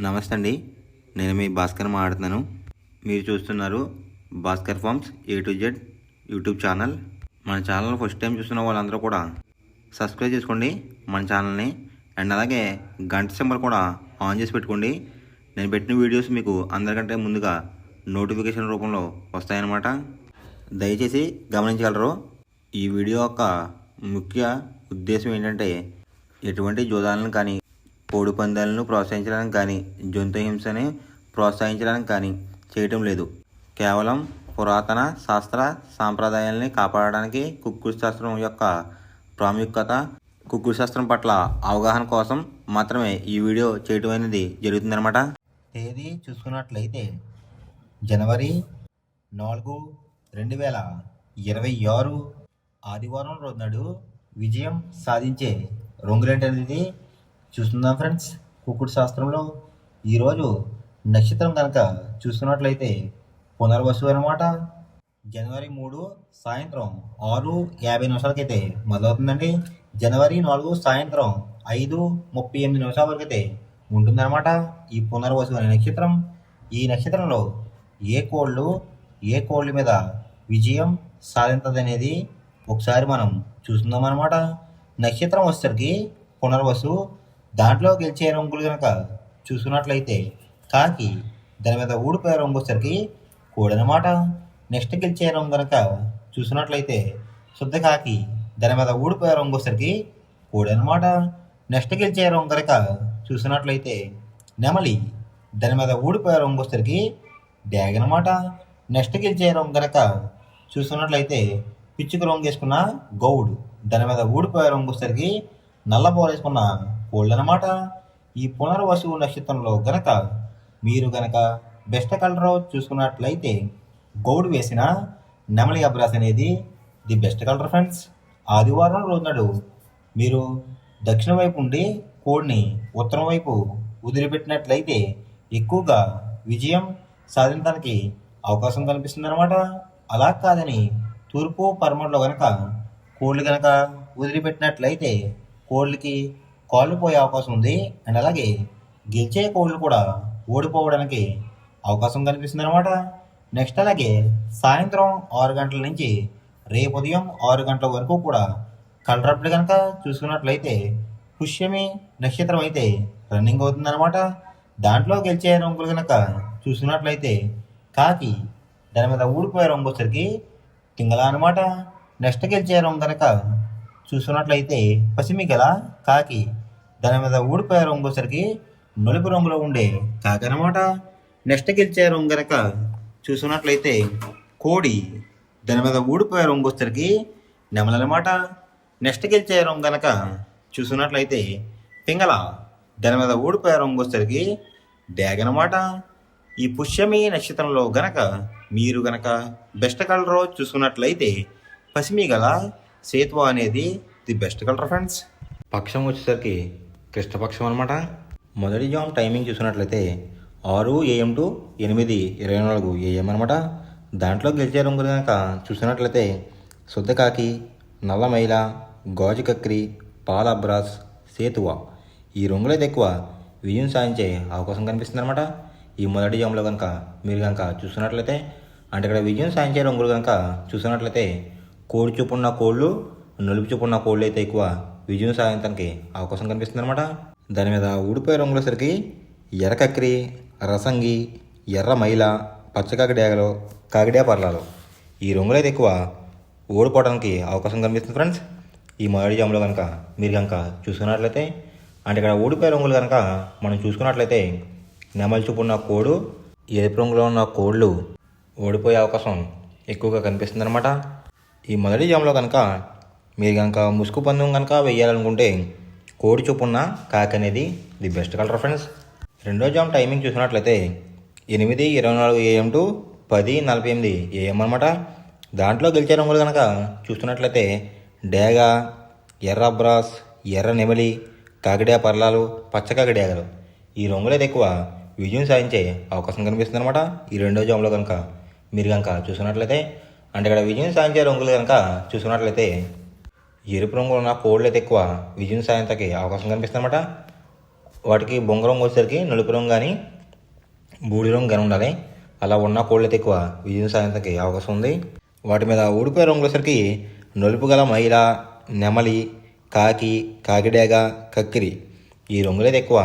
నమస్తే అండి. నేను మీ భాస్కర్ మాట్లాడుతున్నాను. మీరు చూస్తున్నారు Bhaskar Farms A to Z YouTube channel. మన ఛానల్ ఫస్ట్ టైం చూస్తున్న వాళ్ళందరూ కూడా సబ్స్క్రైబ్ చేసుకోండి మన ఛానల్ని. అండ్ అలాగే గంట సింబల్ కూడా ఆన్ చేసి పెట్టుకోండి. నేను పెట్టిన వీడియోస్ మీకు అందరికంటే ముందుగా నోటిఫికేషన్ రూపంలో వస్తాయన్నమాట. దయచేసి గమనించగలరు. ఈ వీడియో యొక్క ముఖ్య ఉద్దేశం ఏంటంటే ఎటువంటి జోదాలను కానీ కోడి పందాలను ప్రోత్సహించడానికి కానీ జంతు హింసని ప్రోత్సహించడానికి కానీ చేయటం లేదు. కేవలం పురాతన శాస్త్ర సాంప్రదాయాల్ని కాపాడడానికి కుక్కుడు శాస్త్రం యొక్క ప్రాముఖ్యత, కుక్కుడు శాస్త్రం పట్ల అవగాహన కోసం మాత్రమే ఈ వీడియో చేయటం అనేది జరుగుతుందన్నమాట. తేదీ చూసుకున్నట్లయితే జనవరి 4, 2026 ఆదివారం రోజు నాడు విజయం సాధించే రంగులేంటనేది చూస్తున్నాం ఫ్రెండ్స్. కుక్కుడు శాస్త్రంలో ఈరోజు నక్షత్రం కనుక చూస్తున్నట్లయితే పునర్వసు అనమాట. జనవరి 3 సాయంత్రం 6:50 మొదలవుతుందండి. జనవరి 4 సాయంత్రం 5:38 వరకు అయితే ఉంటుందన్నమాట ఈ పునర్వసు అనే నక్షత్రం. ఈ నక్షత్రంలో ఏ కోళ్ళ మీద విజయం సాధించదు అనేది ఒకసారి మనం చూస్తున్నాం అనమాట. నక్షత్రం వచ్చేసరికి పునర్వసు, దాంట్లో గెలిచే రంగులు కనుక చూసుకున్నట్లయితే కాకి, దాని మీద ఊడిపోయే రంగు వచ్చేసరికి కోడి అనమాట. నెక్స్ట్ గెలిచే రంగు కనుక చూసుకున్నట్లయితే శుద్ధ కాకి, దాని మీద ఊడిపోయే రంగు వచ్చేసరికి కోడి అనమాట. నెక్స్ట్ గెలిచే రంగు కనుక చూసుకున్నట్లయితే నెమలి, దాని మీద ఊడిపోయే రంగు వచ్చేసరికి డ్యాగ్ అనమాట. నెక్స్ట్ గెలిచే రంగు కనుక చూసుకున్నట్లయితే పిచ్చుకు రంగు వేసుకున్న గౌడు, దాని మీద ఊడిపోయే రంగు వచ్చేసరికి నల్ల బోర వేసుకున్న కోళ్ళు అనమాట. ఈ పునర్వసు నక్షత్రంలో గనక మీరు గనక బెస్ట్ కలర్ చూసుకున్నట్లయితే గౌడు వేసిన నెమలి అబ్రాస్ అనేది ది బెస్ట్ కలర్ ఫ్రెండ్స్. ఆదివారం రోజు నాడు మీరు దక్షిణ వైపు ఉండి కోడిని ఉత్తరం వైపు వదిలిపెట్టినట్లయితే ఎక్కువగా విజయం సాధించడానికి అవకాశం కనిపిస్తుంది అనమాట. అలా కాదని తూర్పు పరమట్లో కనుక కోళ్ళు కనుక వదిలిపెట్టినట్లయితే కోళ్ళకి కాళ్ళు పోయే అవకాశం ఉంది. అండ్ అలాగే గెలిచే కోళ్ళు కూడా ఓడిపోవడానికి అవకాశం కనిపిస్తుంది అనమాట. నెక్స్ట్ అలాగే సాయంత్రం 6 గంటల నుంచి రేపు ఉదయం 6 గంటల వరకు కూడా కలరప్పుడు కనుక చూసుకున్నట్లయితే పుష్యమి నక్షత్రం అయితే రన్నింగ్ అవుతుందన్నమాట. దాంట్లో గెలిచే రంగులు కనుక చూసుకున్నట్లయితే కాకి, దాని మీద ఊడిపోయే రంగు వచ్చరికి టింగల అనమాట. నెక్స్ట్ గెలిచే రంగు కనుక చూసుకున్నట్లయితే పసిమి గల కాకి, దాని మీద ఊడిపోయే రంగు వచ్చరికి నలుపు రంగులో ఉండే కాకి అనమాట. నెక్స్ట్ గెలిచే రంగు కనుక చూసుకున్నట్లయితే కోడి, దాని మీద ఊడిపోయే రంగు వచ్చరికి నెమలనమాట. నెక్స్ట్ గెలిచే రంగు కనుక చూసుకున్నట్లయితే పింగళ, దాని మీద ఊడిపోయే రంగు వచ్చరికి డ్యాగ్ అనమాట. ఈ పుష్యమి నక్షత్రంలో గనక మీరు గనక బెస్ట్ కలర్ చూసుకున్నట్లయితే పసిమి గల సేతువ అనేది ది బెస్ట్ కలర్ ఫ్రెండ్స్. పక్షం వచ్చేసరికి కృష్ణపక్షం అనమాట. మొదటి జామ్ టైమింగ్ చూసుకున్నట్లయితే 6 AM to 8:24 AM అనమాట. దాంట్లో గెలిచే రంగులు కనుక చూసుకున్నట్లయితే శుద్ధకాకి, నల్ల మైల, గాజు కక్రి, పాల అబ్రాస్, సేతువ, ఈ రంగులు అయితే ఎక్కువ విజయం సాధించే అవకాశం కనిపిస్తుంది అనమాట. ఈ మొదటి జామ్లో కనుక మీరు కనుక చూసుకున్నట్లయితే అంటే ఇక్కడ విజయం సాధించే రంగులు కనుక చూసుకున్నట్లయితే కోడి చూపున్న కోళ్ళు, నలుపు చూపున్న కోళ్ళు అయితే ఎక్కువ విజయం సాధించడానికి అవకాశం కనిపిస్తుంది అనమాట. దాని మీద ఊడిపోయే రంగులసరికి ఎర్రకక్రి, రసంగి, ఎర్ర మైల, పచ్చకాకిడేగలు, కాకిడే పర్లాలు, ఈ రంగులు అయితే ఎక్కువ ఓడిపోవడానికి అవకాశం కనిపిస్తుంది ఫ్రెండ్స్. ఈ మొదటి జామ్లో కనుక మీరు కనుక చూసుకున్నట్లయితే అంటే ఇక్కడ ఊడిపోయే రంగులు కనుక మనం చూసుకున్నట్లయితే నెమలి చూపు ఉన్న కోడు, ఎరుపు రంగులో ఉన్న కోళ్ళు ఓడిపోయే అవకాశం ఎక్కువగా కనిపిస్తుంది అనమాట. ఈ మొదటి జామ్లో కనుక మీరు కనుక ముసుగు పందెం కనుక వేయాలనుకుంటే కోడి చూపున్న కాకి అనేది ది బెస్ట్ కలర్ ఫ్రెండ్స్. రెండో జామ్ టైమింగ్ చూసినట్లయితే 8:24 AM to 10:48 AM అనమాట. దాంట్లో గెలిచే రంగులు కనుక చూస్తున్నట్లయితే డేగ, ఎర్ర అబ్రాస్, ఎర్ర నెమలి, కాకిడే పర్లాలు, పచ్చకాకిడేగలు, ఈ రంగులు అయితే ఎక్కువ విజయం సాధించే అవకాశం కనిపిస్తుంది అనమాట. ఈ రెండో జామ్లో కనుక మీరు కనుక చూసుకున్నట్లయితే అంటే ఇక్కడ విజయం సాధించే రంగులు కనుక చూసుకున్నట్లయితే ఎరుపు రంగులో ఉన్న కోళ్ళు అయితే ఎక్కువ విజయం సాధించడానికి అవకాశం కనిపిస్తుంది అనమాట. వాటికి బొంగ రంగు వచ్చేసరికి నలుపు రంగు కానీ బూడి రంగు కానీ ఉండాలి. అలా ఉన్న కోళ్ళు అయితే ఎక్కువ విజయం సాధించడానికి అవకాశం ఉంది. వాటి మీద ఊడిపోయే రంగులు వచ్చేసరికి నలుపు గల మైల, నెమలి, కాకి, కాకిడేగ, కక్కిరి ఈ రంగులైతే ఎక్కువ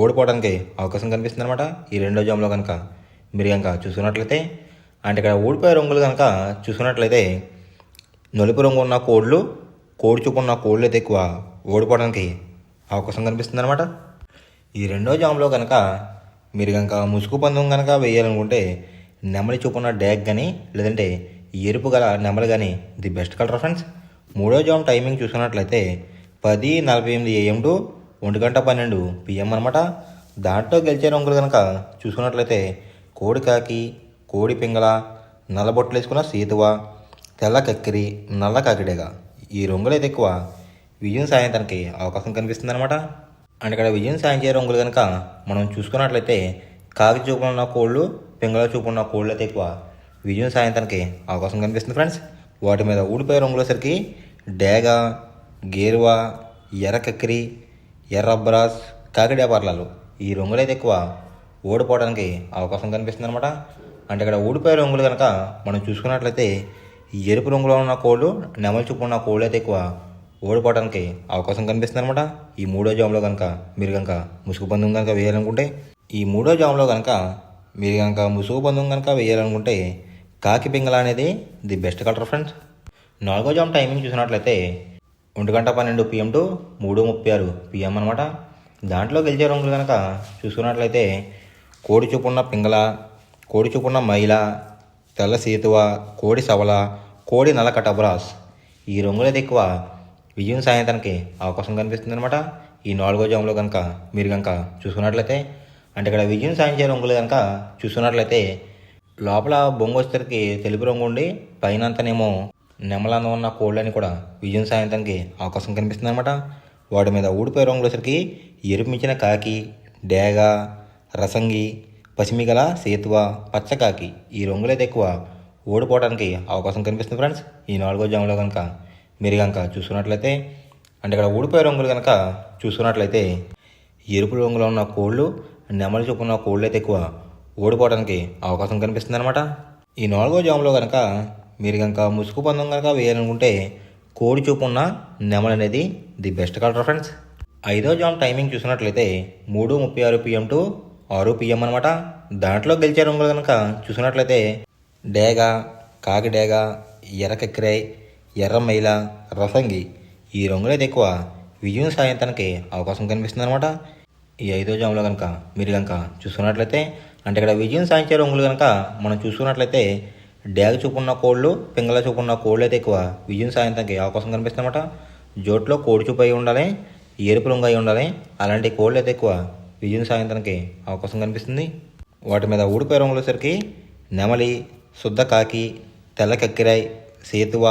ఓడిపోవడానికి అవకాశం కనిపిస్తుంది అనమాట. ఈ రెండో జామ్లో కనుక మీరు కనుక చూసుకున్నట్లయితే, అంటే ఇక్కడ ఓడిపోయే రంగులు కనుక చూసుకున్నట్లయితే నలుపు రంగు ఉన్న కోళ్ళు, కోడి చూపు ఉన్న కోళ్ళు అయితే ఎక్కువ ఓడిపోవడానికి అవకాశం కనిపిస్తుంది అనమాట. ఈ రెండో జామ్లో కనుక మీరు కనుక ముసుగు పందెం కనుక వేయాలనుకుంటే నెమలి చూపున్న డ్యాగ్ కానీ లేదంటే ఎరుపు గల నెమలి కానీ ది బెస్ట్ కలర్ ఫ్రెండ్స్. మూడో జామ్ టైమింగ్ చూసుకున్నట్లయితే 10:48 AM టు 1:12 PM అనమాట. దాంట్లో గెలిచే రంగులు కనుక చూసుకున్నట్లయితే కోడి కాకి, కోడి పింగళ, నల్లబొట్లు వేసుకున్న సీతువ, తెల్ల కక్కిరి, నల్ల కాకిడేగా ఈ రంగులు అయితే ఎక్కువ విజయం సాధించడానికి అవకాశం కనిపిస్తుంది అనమాట. అండ్ ఇక్కడ విజయం సాధించే రంగులు కనుక మనం చూసుకున్నట్లయితే కాకి చూపున్న కోళ్ళు, పింగళ చూపున్న కోళ్ళు అయితే ఎక్కువ విజయం సాధించడానికి అవకాశం కనిపిస్తుంది ఫ్రెండ్స్. వాటి మీద ఊడిపోయే రంగులసరికి డేగ, గేరువా, ఎర్ర కక్కిరి, ఎర్ర అబ్రాస్, కాకిడే పర్లాలు ఈ రంగులైతే ఎక్కువ ఓడిపోవడానికి అవకాశం కనిపిస్తుంది అనమాట. అంటే ఇక్కడ ఊడిపోయే రంగులు కనుక మనం చూసుకున్నట్లయితే ఎరుపు రంగులో ఉన్న కోళ్ళు, నెమలి చూపు ఉన్న కోళ్ళు అయితే ఎక్కువ ఓడిపోవడానికి అవకాశం కనిపిస్తుంది అనమాట. ఈ మూడో జామ్లో కనుక మీరు కనుక ముసుగు పందెం కనుక వేయాలనుకుంటే, ఈ మూడో జామ్లో కనుక మీరు కనుక ముసుగు పందెం కనుక వేయాలనుకుంటే కాకి పింగళ అనేది ది బెస్ట్ కలర్ ఫ్రెండ్స్. నాలుగో జామ్ టైమింగ్ చూసినట్లయితే 1:12 PM టు 3:36 PM అనమాట. దాంట్లో గెలిచే రంగులు కనుక చూసుకున్నట్లయితే కోడి చూపున్న పింగళ, కోడి చూపున్న మైల, తెల్ల సీతువ, కోడి సవల, కోడి నల్ల కటబ్రాస్ ఈ రంగులైతే ఎక్కువ విజయం సాధించడానికి అవకాశం కనిపిస్తుంది అనమాట. ఈ నాలుగో జామ్లో కనుక మీరు కనుక చూసుకున్నట్లయితే, అంటే ఇక్కడ విజయం సాధించే రంగులు కనుక చూసుకున్నట్లయితే లోపల బొంగు వచ్చేసరికి తెలుపు రంగు ఉండి పైన అంతానేమో నెమలంగా ఉన్న కోళ్ళని కూడా విజయం సాధించడానికి అవకాశం కనిపిస్తుంది అనమాట. వాటి మీద ఊడిపోయే రంగులు వచ్చేసరికి ఎరుపు మించిన కాకి, డేగ, రసంగి, పసిమిగల సేతువ, పచ్చకాకి ఈ రంగులైతే ఎక్కువ ఓడిపోవడానికి అవకాశం కనిపిస్తుంది ఫ్రెండ్స్. ఈ నాలుగో జామ్లో కనుక మీరు కనుక చూసుకున్నట్లయితే, అంటే ఇక్కడ ఊడిపోయే రంగులు కనుక చూసుకున్నట్లయితే ఎరుపు రంగులో ఉన్న కోళ్ళు, నెమలి చూపున్న కోళ్ళు అయితే ఎక్కువ ఓడిపోవడానికి అవకాశం కనిపిస్తుంది అనమాట. ఈ నాలుగో జామ్లో కనుక మీరు కనుక ముసుగు పందెం కనుక వేయాలనుకుంటే కోడి చూపు ఉన్న నెమలి అనేది ది బెస్ట్ కలర్ ఫ్రెండ్స్. ఐదో జామ్ టైమింగ్ చూసినట్లయితే 3:36 PM టు 6 PM అనమాట. దాంట్లో గెలిచే రంగులు కనుక చూసినట్లయితే డేగ, కాకి డేగ, ఎర్ర కక్కిరై, ఎర్ర మైల, రసంగి ఈ రంగులైతే ఎక్కువ విజయం సాధించడానికి అవకాశం కనిపిస్తుంది అనమాట. ఈ ఐదో జామ్లో కనుక మీరు కనుక చూసుకున్నట్లయితే, అంటే ఇక్కడ విజయం సాధించే రంగులు కనుక మనం చూసుకున్నట్లయితే డేగ చూపున్న కోళ్ళు, పింగళ చూపున్న కోళ్ళు అయితే ఎక్కువ విజయం సాధించడానికి అవకాశం కనిపిస్తుంది అనమాట. జోట్లో కోడి చూపు అయి ఉండాలి, ఎరుపు రంగు అయి ఉండాలి. అలాంటి కోళ్ళు అయితే ఎక్కువ విజయం సాధించడానికి అవకాశం కనిపిస్తుంది. వాటి మీద ఊడిపోయే రంగులు వచ్చేసరికి నెమలి, శుద్ధ కాకి, తెల్ల కక్కిరై, సేతువ,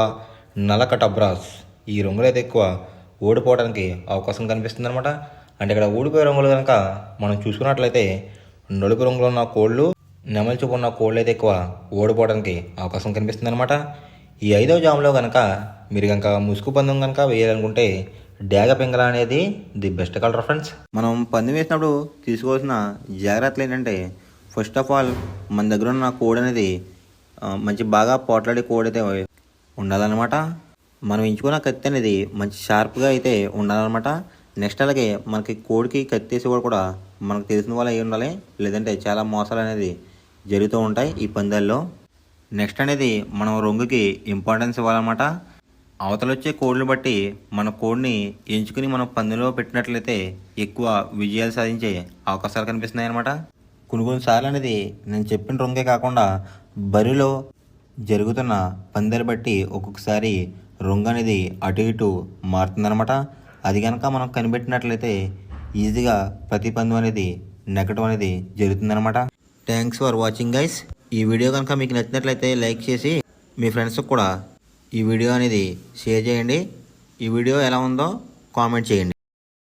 నల్ల కటబ్రాస్ ఈ రంగులు అయితే ఎక్కువ ఓడిపోవడానికి అవకాశం కనిపిస్తుంది అనమాట. అంటే ఇక్కడ ఊడిపోయే రంగులు కనుక మనం చూసుకున్నట్లయితే నలుపు రంగులో ఉన్న కోళ్ళు, నెమలి చూపు ఉన్న కోళ్ళు అయితే ఎక్కువ ఓడిపోవడానికి అవకాశం కనిపిస్తుంది అనమాట. ఈ ఐదో జామ్లో కనుక మీరు కనుక ముసుగు పందెం కనుక వేయాలనుకుంటే డేగ పింగళ అనేది ది బెస్ట్ కలర్ ఫ్రెండ్స్. మనం పందెం వేసినప్పుడు తీసుకోవాల్సిన జాగ్రత్తలు ఏంటంటే, ఫస్ట్ ఆఫ్ ఆల్ మన దగ్గర ఉన్న కోడి అనేది మంచి బాగా పోట్లాడే కోడి అయితే ఉండాలన్నమాట. మనం ఎంచుకున్న కత్తి అనేది మంచి షార్ప్గా అయితే ఉండాలన్నమాట. నెక్స్ట్ అలాగే మనకి కోడికి కత్తి వేసేవాడు కూడా మనకు తెలిసిన వాళ్ళు అయి ఉండాలి, లేదంటే చాలా మోసాలు అనేది జరుగుతూ ఉంటాయి ఈ పందాల్లో. నెక్స్ట్ అనేది మనం రంగుకి ఇంపార్టెన్స్ ఇవ్వాలన్నమాట. అవతల వచ్చే కోడిని బట్టి మన కోడిని ఎంచుకుని మనం పందెంలో పెట్టినట్లయితే ఎక్కువ విజయాలు సాధించే అవకాశాలు కనిపిస్తున్నాయి అన్నమాట. కొన్నిసార్లు అనేది నేను చెప్పిన రంగే కాకుండా బరిలో జరుగుతున్న పందాలు బట్టి ఒక్కొక్కసారి రంగు అనేది అటు ఇటు మారుతుందన్నమాట. అది కనుక మనం కనిపెట్టినట్లయితే ఈజీగా ప్రతి పందెం అనేది నెగ్గడం అనేది జరుగుతుందన్నమాట. Thanks for watching guys. ఈ వీడియో కనుక మీకు నచ్చినట్లయితే లైక్ చేసి మీ ఫ్రెండ్స్కి కూడా ఈ వీడియో అనేది షేర్ చేయండి. ఈ వీడియో ఎలా ఉందో కామెంట్ చేయండి.